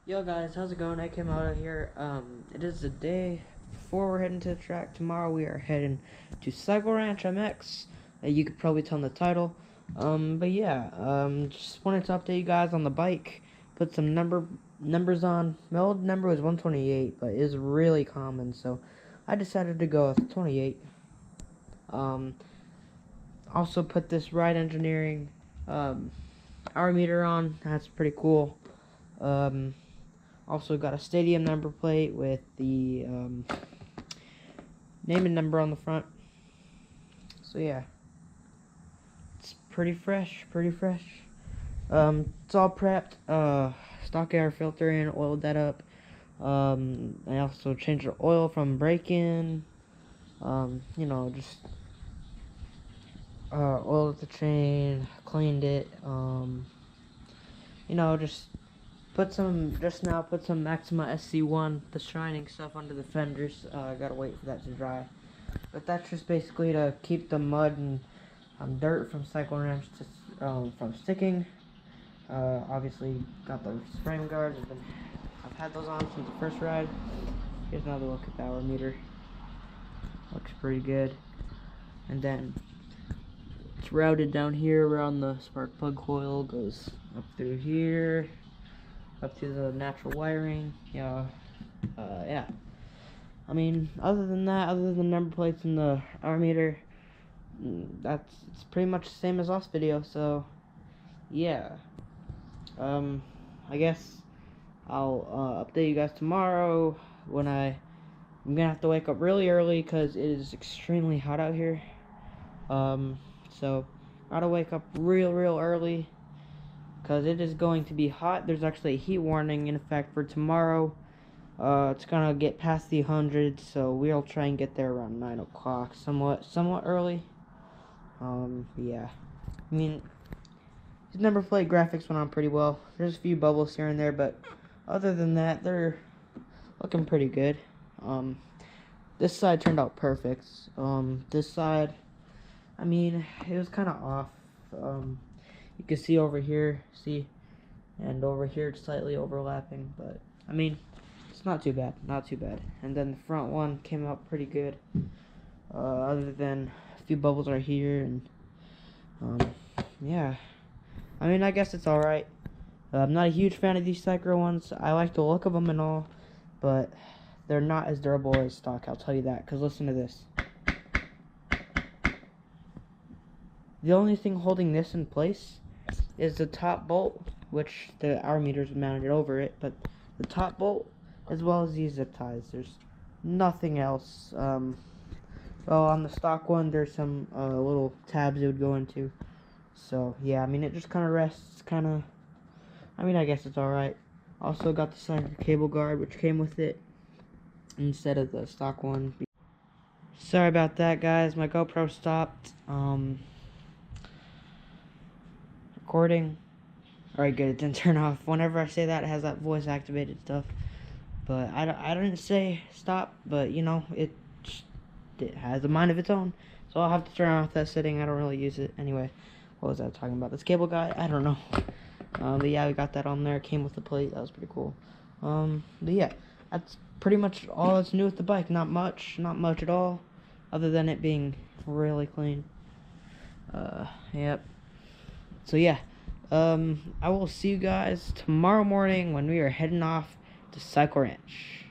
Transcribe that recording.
Yo guys, how's it going? I came out here. It is the day before we're heading to the track. Tomorrow we are heading to Cycle Ranch MX. You could probably tell in the title. But yeah, just wanted to update you guys on the bike. Put some numbers on. My old number was 128, but it's really common, so I decided to go with 28. Also put this Ride Engineering hour meter on. That's pretty cool. Also got a stadium number plate with the name and number on the front. So yeah, it's pretty fresh, It's all prepped. Stock air filter in, oiled that up. I also changed the oil from break-in. Just oiled the chain, cleaned it. Just put some Maxima SC1, the shining stuff under the fenders. I gotta wait for that to dry. But that's just basically to keep the mud and dirt from Cycle Ranch from sticking. Obviously got those frame guards. I've had those on since the first ride. Here's another look at the hour meter. Looks pretty good. And then it's routed down here around the spark plug coil. Goes up through here, up to the natural wiring. Yeah. I mean, other than that, other than the number plates and the hour meter, it's pretty much the same as last video. So yeah, I guess I'll update you guys tomorrow when I'm gonna have to wake up really early because it is extremely hot out here. So I gotta wake up real early because it is going to be hot. There's actually a heat warning in effect for tomorrow. It's gonna get past the 100, so we'll try and get there around 9 o'clock, somewhat early. Yeah. I mean, these number plate graphics went on pretty well. There's a few bubbles here and there, but other than that, they're looking pretty good. This side turned out perfect. This side, I mean, it was kind of off. You can see over here, and over here it's slightly overlapping, but I mean, it's not too bad. And then the front one came out pretty good. Other than a few bubbles right here, and yeah. I mean, I guess it's all right. I'm not a huge fan of these Cycro ones. I like the look of them and all, but they're not as durable as stock. I'll tell you that. Cause listen to this. The only thing holding this in place is the top bolt, which the hour meters mounted over it, but the top bolt as well as these zip ties. There's nothing else. Well, on the stock one, there's some little tabs it would go into. So yeah, I mean, it just kind of rests, I mean, I guess it's alright. Also got the side cable guard, which came with it instead of the stock one. Sorry about that, guys. My GoPro stopped recording. Alright, good. It didn't turn off. Whenever I say that, it has that voice activated stuff. But I didn't say stop, but you know, it has a mind of its own. So I'll have to turn off that setting. I don't really use it. Anyway, what was I talking about? This cable guy? I don't know. But yeah, we got that on there. It came with the plate. That was pretty cool. But yeah, that's pretty much all that's new with the bike. Not much at all, other than it being really clean. Yep. So yeah, I will see you guys tomorrow morning when we are heading off to Cycle Ranch.